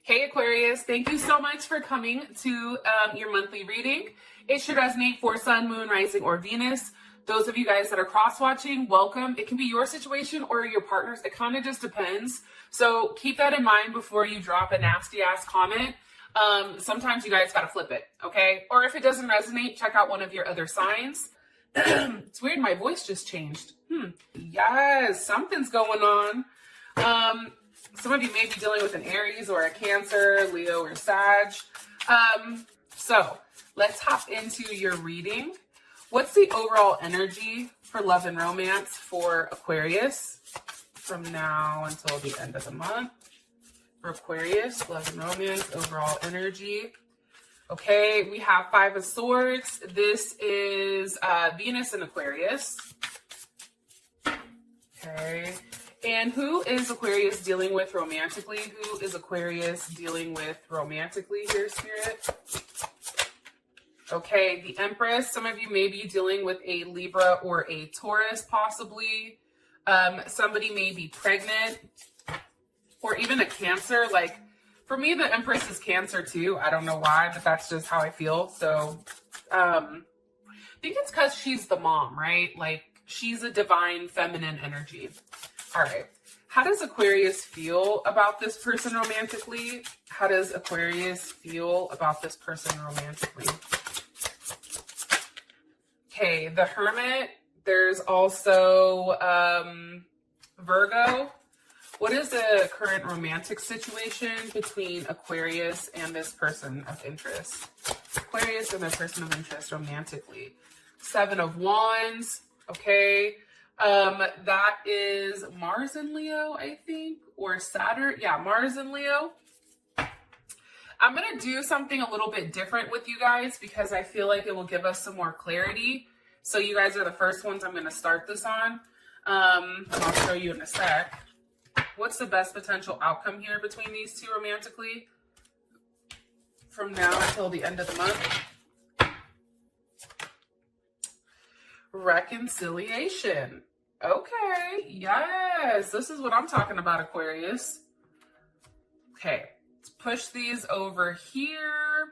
Hey Aquarius, thank you so much for coming to your monthly reading. It should resonate for Sun, Moon, Rising, or Venus. Those of you guys that are cross-watching, welcome. It can be your situation or your partner's. It kind of just depends. So keep that in mind before you drop a nasty-ass comment. Sometimes you guys got to flip it, okay? Or if it doesn't resonate, check out one of your other signs. It's weird, my voice just changed. Yes, something's going on. Some of you may be dealing with an Aries or a Cancer, Leo, or Sag. So let's hop into your reading. What's the overall energy for love and romance for Aquarius from now until the end of the month? For Aquarius, love and romance, overall energy. Okay, we have Five of Swords. This is Venus and Aquarius. Okay. And who is Aquarius dealing with romantically? Who is Aquarius dealing with romantically here, Spirit? Okay, the Empress. Some of you may be dealing with a Libra or a Taurus, possibly. Somebody may be pregnant or even a Cancer. Like, for me, the Empress is Cancer too. I don't know why, but that's just how I feel. So, I think it's because she's the mom, right? Like, she's a divine feminine energy. All right. How does Aquarius feel about this person romantically? How does Aquarius feel about this person romantically? Okay, the Hermit. There's also Virgo. What is the current romantic situation between Aquarius and this person of interest? Aquarius and their person of interest romantically. Seven of Wands. Okay. That is Mars and Leo, I think, or Saturn. Yeah, Mars and Leo. I'm going to do something a little bit different with you guys because I feel like it will give us some more clarity. So you guys are the first ones I'm going to start this on. And I'll show you in a sec. What's the best potential outcome here between these two romantically from now until the end of the month? Reconciliation. Okay, yes, this is what I'm talking about, Aquarius. Okay, let's push these over here.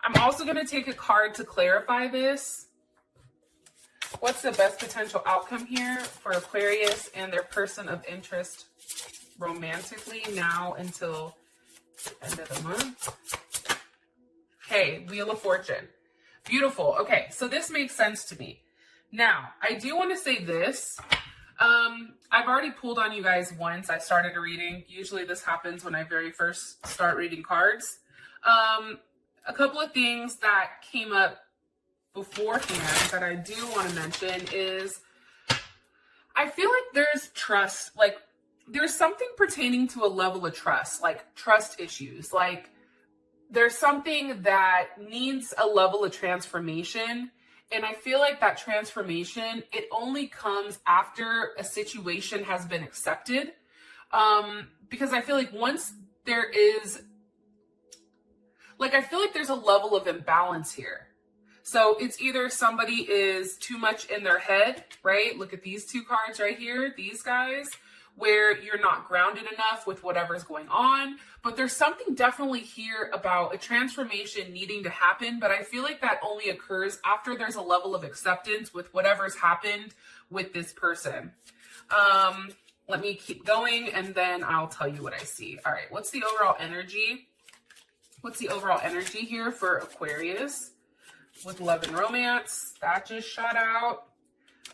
I'm also going to take a card to clarify this. What's the best potential outcome here for Aquarius and their person of interest romantically now until the end of the month? Okay, Wheel of Fortune. Beautiful. Okay, so this makes sense to me. Now, I do want to say this. I've already pulled on you guys once. I started a reading. Usually this happens when I very first start reading cards. A couple of things that came up beforehand that I do want to mention is I feel like there's trust. Like, there's something pertaining to a level of trust, like trust issues. Like, there's something that needs a level of transformation. And I feel like that transformation, it only comes after a situation has been accepted. Because I feel like once there is, like, I feel like there's a level of imbalance here. So it's either somebody is too much in their head, right? Look at these two cards right here, these guys, where you're not grounded enough with whatever's going on. But there's something definitely here about a transformation needing to happen. But I feel like that only occurs after there's a level of acceptance with whatever's happened with this person. Let me keep going and then I'll tell you what I see. All right, what's the overall energy? What's the overall energy here for Aquarius with love and romance? That just shot out.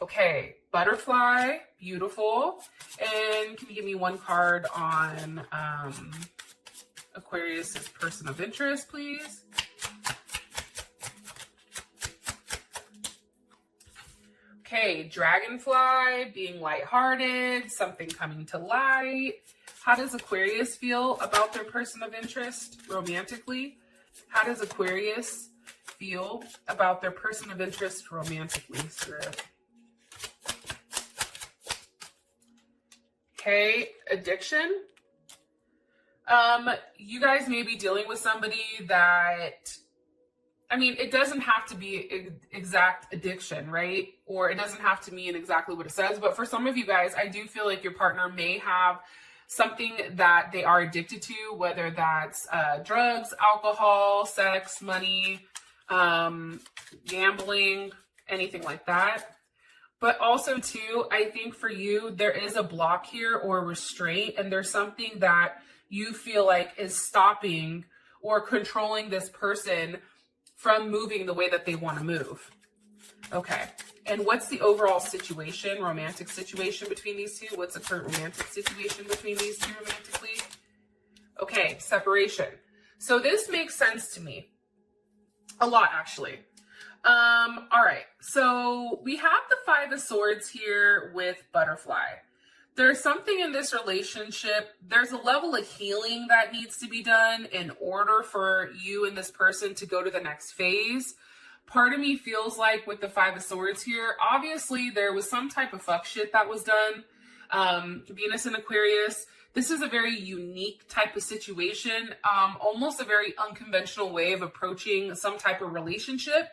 Okay, Butterfly, beautiful. And can you give me one card on Aquarius's person of interest, please? Okay, Dragonfly, being lighthearted, something coming to light. How does Aquarius feel about their person of interest romantically? How does Aquarius feel about their person of interest romantically, Spirit? Okay, addiction. You guys may be dealing with somebody that, I mean, it doesn't have to be exact addiction, right? Or it doesn't have to mean exactly what it says. But for some of you guys, I do feel like your partner may have something that they are addicted to, whether that's drugs, alcohol, sex, money, gambling, anything like that. But also too, I think for you, there is a block here or restraint, and there's something that you feel like is stopping or controlling this person from moving the way that they want to move. Okay. And what's the overall situation, romantic situation between these two? What's the current romantic situation between these two romantically? Okay, separation. So this makes sense to me. A lot, actually. All right, so we have the Five of Swords here with Butterfly. There's something in this relationship. There's a level of healing that needs to be done in order for you and this person to go to the next phase. Part of me feels like with the Five of Swords here, obviously there was some type of fuck shit that was done. Venus and Aquarius. This is a very unique type of situation, almost a very unconventional way of approaching some type of relationship.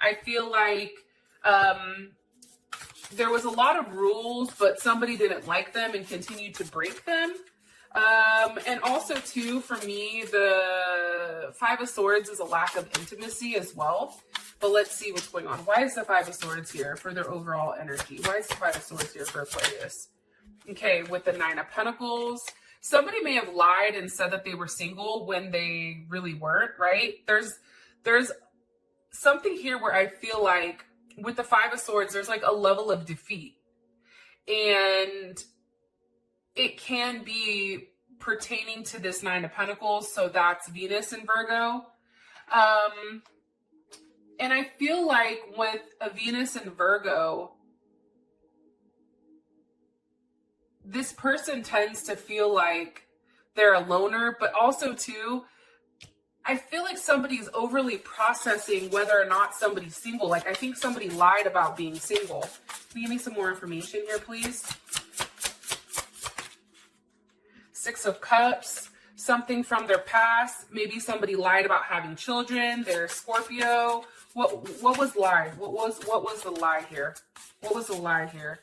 I feel like there was a lot of rules, but somebody didn't like them and continued to break them. And also, too, for me, the Five of Swords is a lack of intimacy as well. But let's see what's going on. Why is the Five of Swords here for their overall energy? Why is the Five of Swords here for Aquarius? Okay, with the Nine of Pentacles. Somebody may have lied and said that they were single when they really weren't, right? There's something here where I feel like with the Five of Swords, there's like a level of defeat. And it can be pertaining to this Nine of Pentacles. So that's Venus and Virgo. And I feel like with a Venus and Virgo, this person tends to feel like they're a loner, but also too, I feel like somebody's overly processing whether or not somebody's single. Like, I think somebody lied about being single. Can you give me some more information here, please? Six of Cups, something from their past. Maybe somebody lied about having children. They're Scorpio. What was lied? What was the lie here? What was the lie here?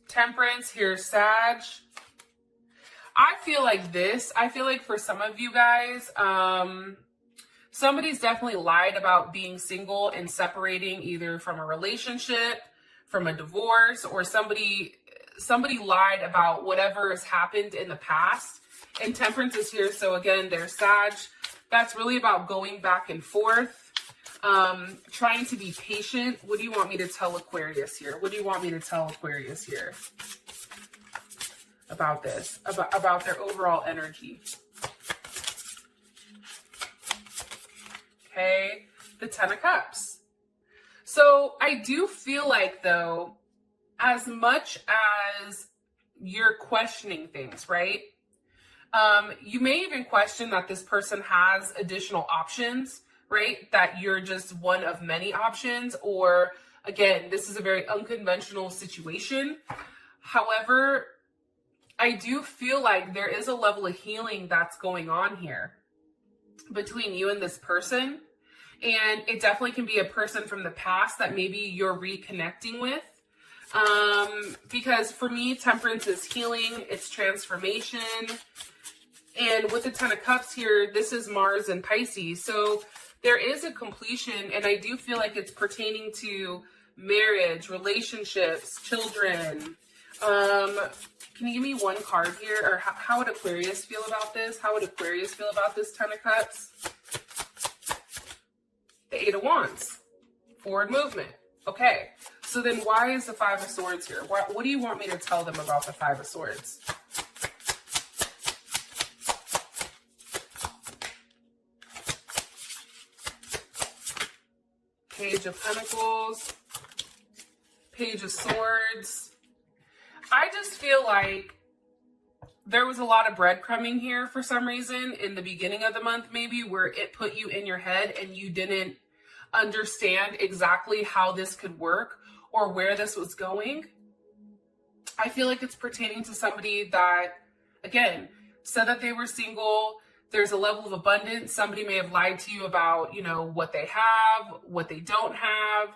Temperance, here's Sag. I feel like for some of you guys, somebody's definitely lied about being single and separating, either from a relationship, from a divorce, or somebody lied about whatever has happened in the past. And Temperance is here. So again, there's Sag. That's really about going back and forth. Trying to be patient. What do you want me to tell Aquarius here? What do you want me to tell Aquarius here about this, about their overall energy? Okay, the Ten of Cups. So I do feel like, though, as much as you're questioning things, right? You may even question that this person has additional options, right? That you're just one of many options, or again, this is a very unconventional situation. However, I do feel like there is a level of healing that's going on here between you and this person. And it definitely can be a person from the past that maybe you're reconnecting with. Because for me, Temperance is healing, it's transformation. And with the Ten of Cups here, this is Mars and Pisces. So there is a completion, and I do feel like it's pertaining to marriage, relationships, children. Can you give me one card here? Or how would Aquarius feel about this? How would Aquarius feel about this Ten of Cups? The Eight of Wands. Forward movement. Okay. So then why is the Five of Swords here? What do you want me to tell them about the Five of Swords? Page of Pentacles, Page of Swords. I just feel like there was a lot of breadcrumbing here for some reason in the beginning of the month, maybe, where it put you in your head and you didn't understand exactly how this could work or where this was going. I feel like it's pertaining to somebody that, again, said that they were single, There's a level of abundance. Somebody may have lied to you about, you know, what they have, what they don't have.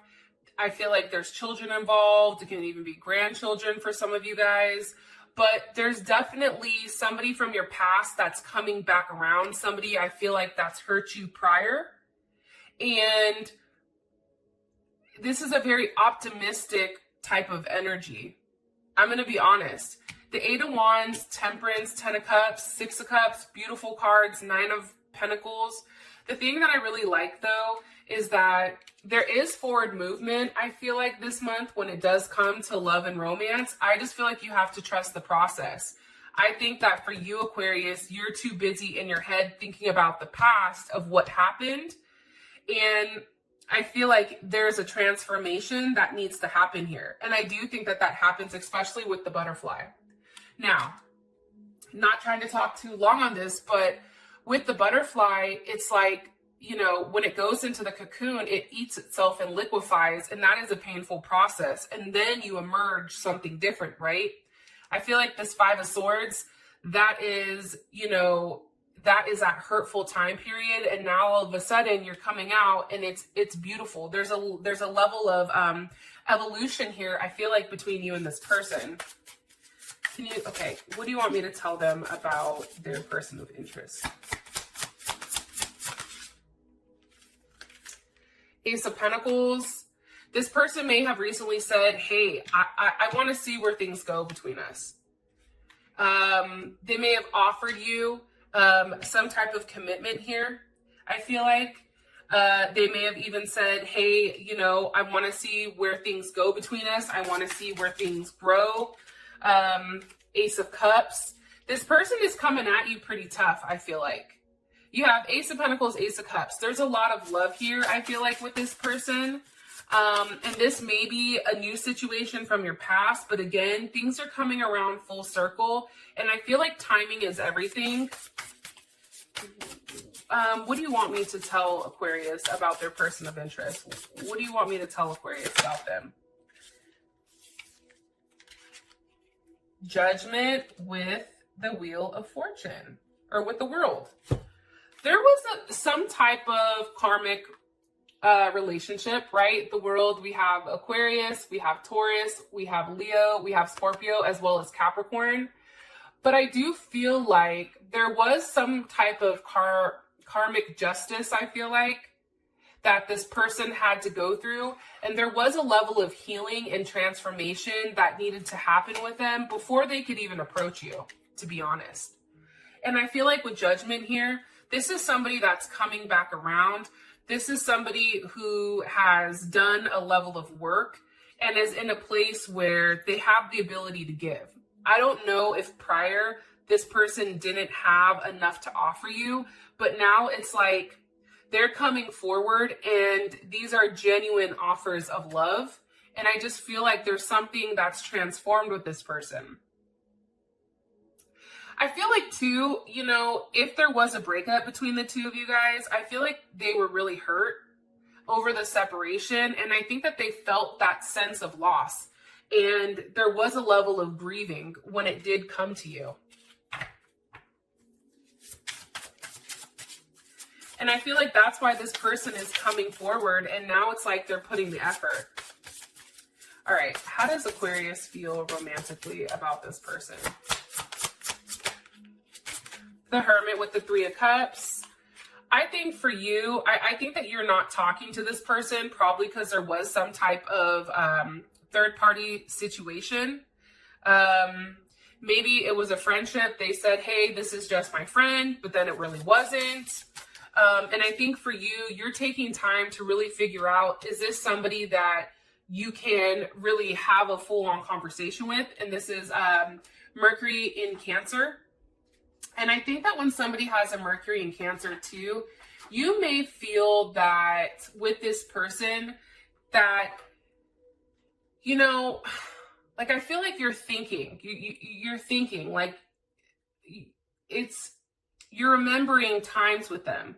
I feel like there's children involved. It can even be grandchildren for some of you guys. But there's definitely somebody from your past that's coming back around. Somebody I feel like that's hurt you prior. And this is a very optimistic type of energy. I'm going to be honest. The 8 of Wands, Temperance, 10 of Cups, 6 of Cups, beautiful cards, 9 of Pentacles. The thing that I really like, though, is that there is forward movement. I feel like this month, when it does come to love and romance, I just feel like you have to trust the process. I think that for you, Aquarius, you're too busy in your head thinking about the past of what happened. And I feel like there's a transformation that needs to happen here. And I do think that that happens, especially with the butterfly. Now, not trying to talk too long on this, but with the butterfly, it's like, you know, when it goes into the cocoon, it eats itself and liquefies, and that is a painful process. And then you emerge something different, right? I feel like this 5 of Swords, that is, you know, that is that hurtful time period, and now all of a sudden you're coming out, and it's beautiful. There's a level of evolution here, I feel like, between you and this person. Okay, what do you want me to tell them about their person of interest? Ace of Pentacles. This person may have recently said, hey, I want to see where things go between us. They may have offered you some type of commitment here, I feel like. They may have even said, hey, you know, I want to see where things go between us. I want to see where things grow. Ace of Cups. This person is coming at you pretty tough, I feel like. You have Ace of Pentacles, Ace of Cups. There's a lot of love here, I feel like, with this person. And this may be a new situation from your past, but again, things are coming around full circle. And I feel like timing is everything. What do you want me to tell Aquarius about their person of interest? What do you want me to tell Aquarius about them? Judgment with the Wheel of Fortune, or with the World. There was some type of karmic relationship, right? The World, we have Aquarius, we have Taurus, we have Leo, we have Scorpio, as well as Capricorn. But I do feel like there was some type of karmic justice, I feel like, that this person had to go through. And there was a level of healing and transformation that needed to happen with them before they could even approach you, to be honest. And I feel like with Judgment here, this is somebody that's coming back around. This is somebody who has done a level of work and is in a place where they have the ability to give. I don't know if prior this person didn't have enough to offer you, but now it's like they're coming forward and these are genuine offers of love. And I just feel like there's something that's transformed with this person. I feel like too, you know, if there was a breakup between the two of you guys, I feel like they were really hurt over the separation. And I think that they felt that sense of loss. And there was a level of grieving when it did come to you. And I feel like that's why this person is coming forward, and now it's like they're putting the effort. All right, how does Aquarius feel romantically about this person? The Hermit with the 3 of Cups. I think for you, I think that you're not talking to this person probably because there was some type of third-party situation. Maybe it was a friendship. They said, hey, this is just my friend, but then it really wasn't. And I think for you, you're taking time to really figure out, is this somebody that you can really have a full-on conversation with? And this is Mercury in Cancer. And I think that when somebody has a Mercury in Cancer too, you may feel that with this person that, you know, like I feel like you're thinking, you're thinking like you're remembering times with them.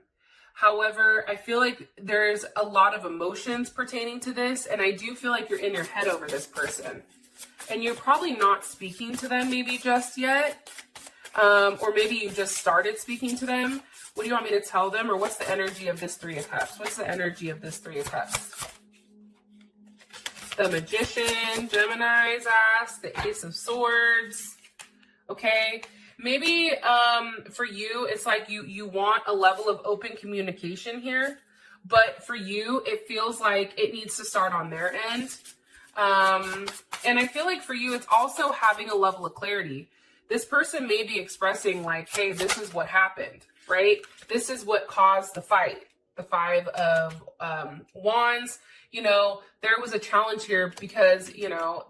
However, I feel like there's a lot of emotions pertaining to this, and I do feel like you're in your head over this person. And you're probably not speaking to them maybe just yet, Or maybe you just started speaking to them. What do you want me to tell them? Or what's the energy of this Three of Cups? What's the energy of this Three of Cups? The Magician, Gemini's ass, the Ace of Swords. Okay. Maybe for you, it's like you want a level of open communication here. But for you, it feels like it needs to start on their end. And I feel like for you, it's also having a level of clarity. This person may be expressing like, hey, this is what happened, right? This is what caused the fight. The Five of Wands, you know, there was a challenge here because, you know,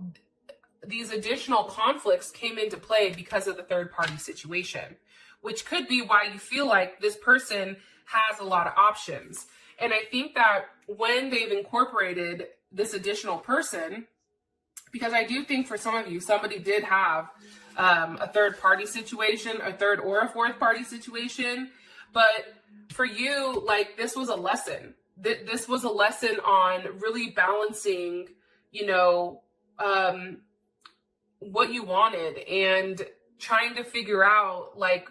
these additional conflicts came into play because of the third party situation, which could be why you feel like this person has a lot of options. And I think that when they've incorporated this additional person, because I do think for some of you, somebody did have a third party situation, a third or a fourth party situation. But for you, like, this was a lesson. This was a lesson on really balancing, you know, what you wanted and trying to figure out, like,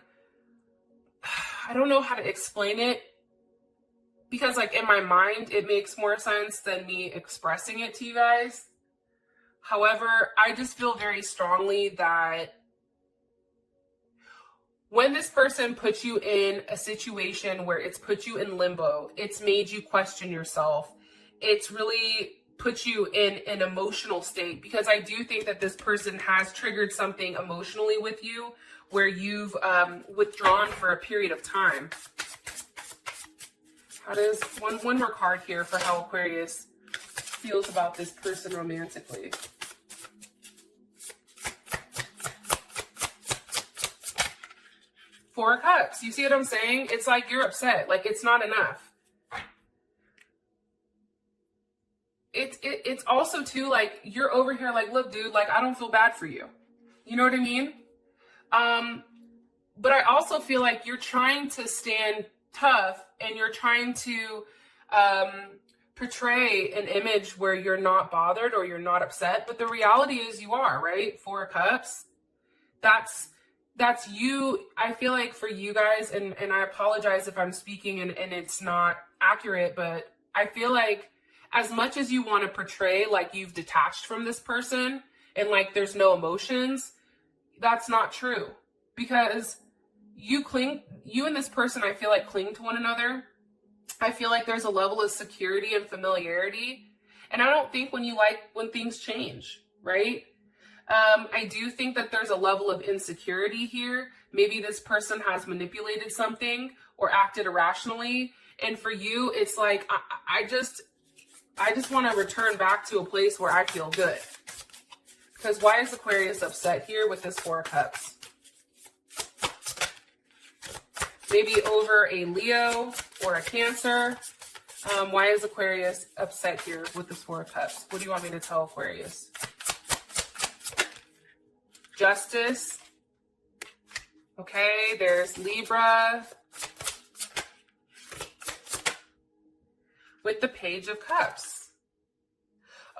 I don't know how to explain it. Because, like, in my mind, it makes more sense than me expressing it to you guys. However, I just feel very strongly that when this person puts you in a situation where it's put you in limbo, it's made you question yourself, it's really put you in an emotional state. Because I do think that this person has triggered something emotionally with you where you've withdrawn for a period of time. How does one more card here for how Aquarius feels about this person romantically? Four of Cups. You see what I'm saying? It's like you're upset. Like, it's not enough. It's also too, like, you're over here like, look, dude, like, I don't feel bad for you. You know what I mean? But I also feel like you're trying to stand tough and you're trying to portray an image where you're not bothered or you're not upset. But the reality is you are, right? Four of Cups. That's you. I feel like for you guys, and I apologize if I'm speaking and it's not accurate, but I feel like as much as you want to portray like you've detached from this person and like there's no emotions, that's not true. Because you and this person, I feel like, cling to one another. I feel like there's a level of security and familiarity. And I don't think when things change, right? I do think that there's a level of insecurity here. Maybe this person has manipulated something or acted irrationally. And for you, it's like, I just want to return back to a place where I feel good. Because why is Aquarius upset here with this Four of Cups? Maybe over a Leo or a Cancer. Why is Aquarius upset here with this Four of Cups? What do you want me to tell Aquarius? Justice. Okay, there's Libra. With the Page of Cups.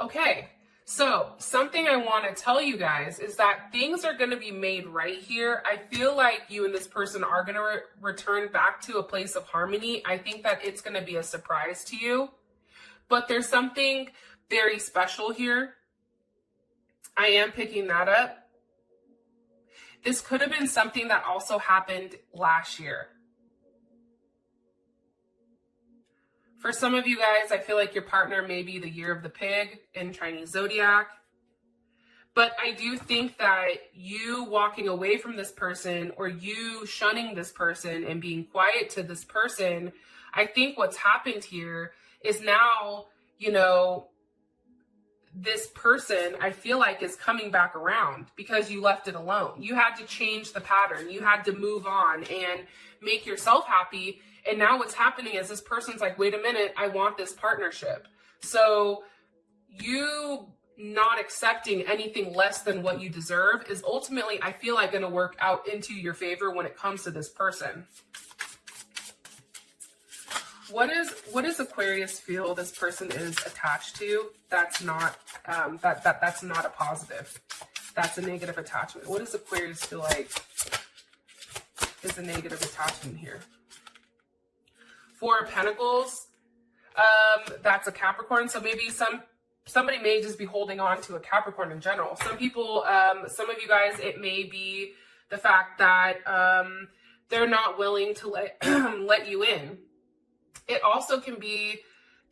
Okay, so something I want to tell you guys is that things are going to be made right here. I feel like you and this person are going to return back to a place of harmony. I think that it's going to be a surprise to you. But there's something very special here. I am picking that up. This could have been something that also happened last year. For some of you guys, I feel like your partner may be the year of the pig in Chinese zodiac. But I do think that you walking away from this person or you shunning this person and being quiet to this person, I think what's happened here is now, you know, this person, I feel like, is coming back around because you left it alone. You had to change the pattern. You had to move on and make yourself happy. And now what's happening is this person's like, wait a minute, I want this partnership. So you not accepting anything less than what you deserve is ultimately, I feel like, going to work out into your favor when it comes to this person. What does Aquarius feel this person is attached to? That's not that's not a positive. That's a negative attachment. What does Aquarius feel like is a negative attachment here? Four of Pentacles, that's a Capricorn. So maybe somebody may just be holding on to a Capricorn in general. Some people, some of you guys, it may be the fact that they're not willing to let you in. It also can be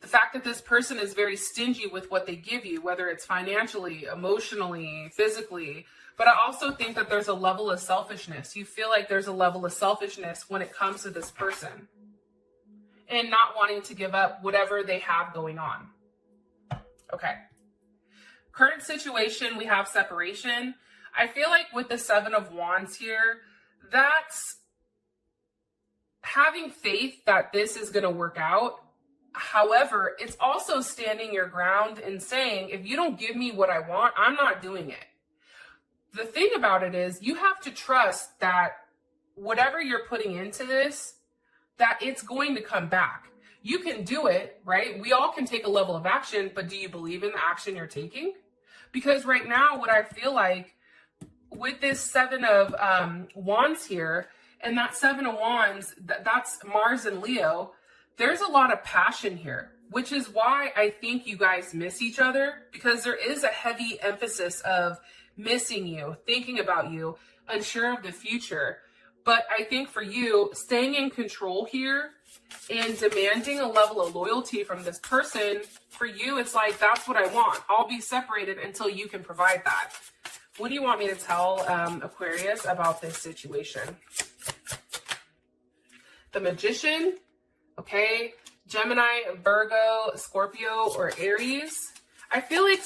the fact that this person is very stingy with what they give you, whether it's financially, emotionally, physically. But I also think that there's a level of selfishness. You feel like there's a level of selfishness when it comes to this person and not wanting to give up whatever they have going on. Okay. Current situation, we have separation. I feel like with the Seven of Wands here, that's having faith that this is going to work out. However, it's also standing your ground and saying, if you don't give me what I want, I'm not doing it. The thing about it is you have to trust that whatever you're putting into this, that it's going to come back. You can do it, right? We all can take a level of action, but do you believe in the action you're taking? Because right now, what I feel like with this Seven of Wands here, and that Seven of Wands, that's Mars and Leo, there's a lot of passion here, which is why I think you guys miss each other, because there is a heavy emphasis of missing you, thinking about you, unsure of the future. But I think for you, staying in control here and demanding a level of loyalty from this person, for you, it's like, that's what I want. I'll be separated until you can provide that. What do you want me to tell Aquarius about this situation? The Magician, okay, Gemini, Virgo, Scorpio, or Aries. I feel like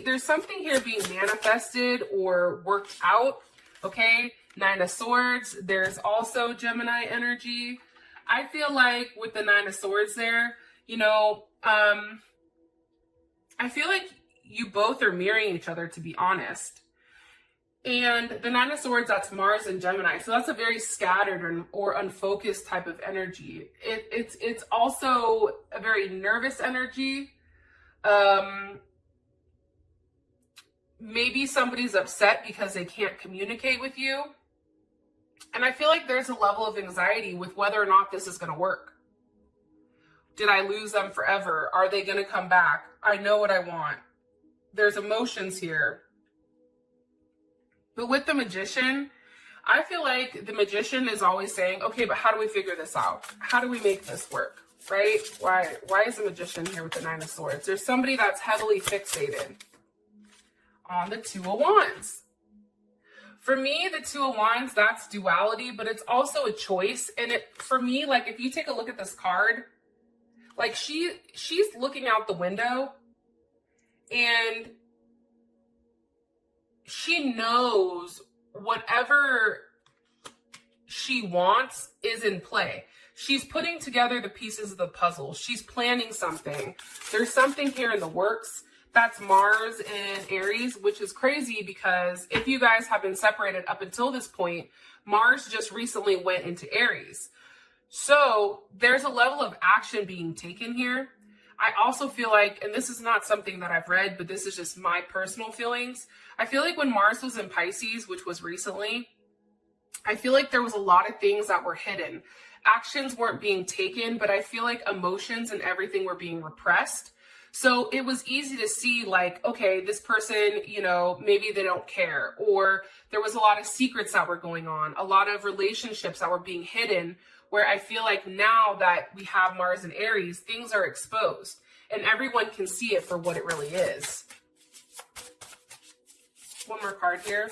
there's something here being manifested or worked out, okay? Nine of Swords, there's also Gemini energy. I feel like with the Nine of Swords there, you know, I feel like you both are mirroring each other, to be honest. And the Nine of Swords, that's Mars and Gemini. So that's a very scattered or unfocused type of energy. It's also a very nervous energy. Maybe somebody's upset because they can't communicate with you. And I feel like there's a level of anxiety with whether or not this is going to work. Did I lose them forever? Are they going to come back? I know what I want. There's emotions here. But with the Magician, I feel like the Magician is always saying, okay, but how do we figure this out? How do we make this work, right? Why is the Magician here with the Nine of Swords? There's somebody that's heavily fixated on the Two of Wands. For me, the Two of Wands, that's duality, but it's also a choice. And for me, like, if you take a look at this card, like she's looking out the window and she knows whatever she wants is in play. She's putting together the pieces of the puzzle. She's planning something. There's something here in the works. That's Mars and Aries, which is crazy because if you guys have been separated up until this point, Mars just recently went into Aries. So there's a level of action being taken here. I also feel like, and this is not something that I've read, but this is just my personal feelings. I feel like when Mars was in Pisces, which was recently, I feel like there was a lot of things that were hidden. Actions weren't being taken, but I feel like emotions and everything were being repressed. So it was easy to see like, okay, this person, you know, maybe they don't care, or there was a lot of secrets that were going on, a lot of relationships that were being hidden, where I feel like now that we have Mars and Aries, things are exposed and everyone can see it for what it really is. One more card here.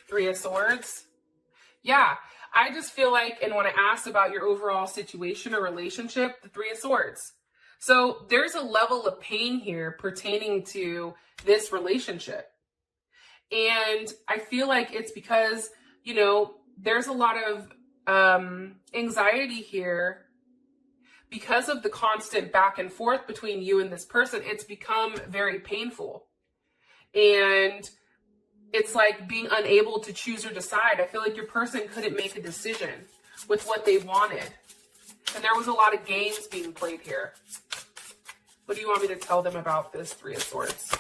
Three of Swords. Yeah, I just feel like, and when I asked about your overall situation or relationship, the Three of Swords. So there's a level of pain here pertaining to this relationship. And I feel like it's because, you know, there's a lot of anxiety here because of the constant back and forth between you and this person. It's become very painful. And it's like being unable to choose or decide. I feel like your person couldn't make a decision with what they wanted. And there was a lot of games being played here. What do you want me to tell them about this Three of Swords?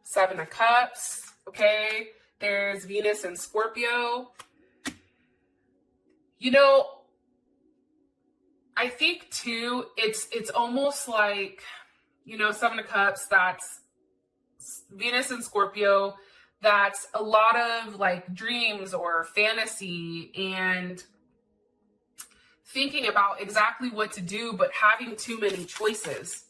Seven of Cups. Okay. There's Venus and Scorpio. You know, I think too, it's almost like, you know, Seven of Cups, that's Venus and Scorpio. That's a lot of like dreams or fantasy and thinking about exactly what to do, but having too many choices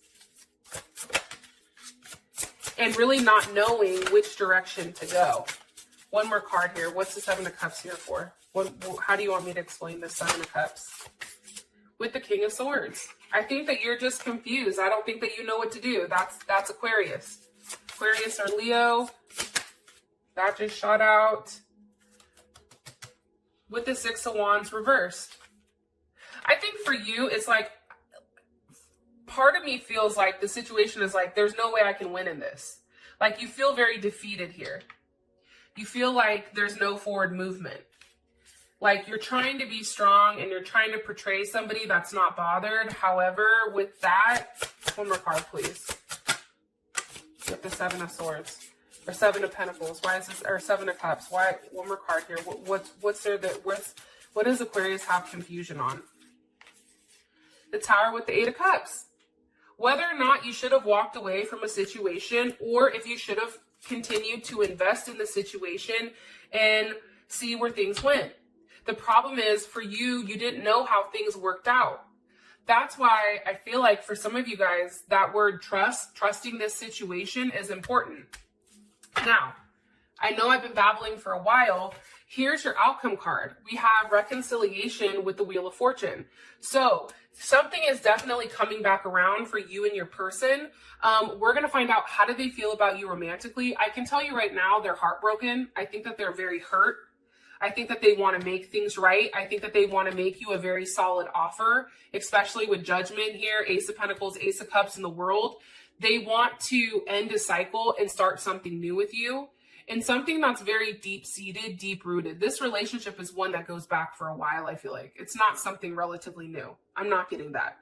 and really not knowing which direction to go. One more card here. What's the Seven of Cups here for? How do you want me to explain this Seven of Cups? With the King of Swords. I think that you're just confused. I don't think that you know what to do. That's Aquarius. Aquarius or Leo. That just shot out. With the Six of Wands reversed. I think for you, it's like, part of me feels like the situation is like, there's no way I can win in this. Like, you feel very defeated here. You feel like there's no forward movement. Like, you're trying to be strong and you're trying to portray somebody that's not bothered. However, with that, one more card, please. With the Seven of Swords. Or Seven of Pentacles. Why is this, or Seven of Cups? Why, one more card here. What's there that, what does Aquarius have confusion on? The Tower with the Eight of Cups. Whether or not you should have walked away from a situation, or if you should have continued to invest in the situation and see where things went. The problem is, for you, you didn't know how things worked out. That's why I feel like for some of you guys, that word trust, trusting this situation is important. Now, I know I've been babbling for a while. Here's your outcome card. We have reconciliation with the Wheel of Fortune. So something is definitely coming back around for you and your person. We're going to find out, how do they feel about you romantically? I can tell you right now, they're heartbroken. I think that they're very hurt. I think that they want to make things right. I think that they want to make you a very solid offer, especially with Judgment here, Ace of Pentacles, Ace of Cups in the world. They want to end a cycle and start something new with you, and something that's very deep-seated, deep-rooted. This relationship is one that goes back for a while, I feel like. It's not something relatively new. I'm not getting that.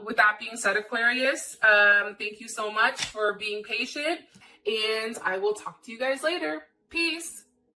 With that being said, Aquarius, thank you so much for being patient, and I will talk to you guys later. Peace.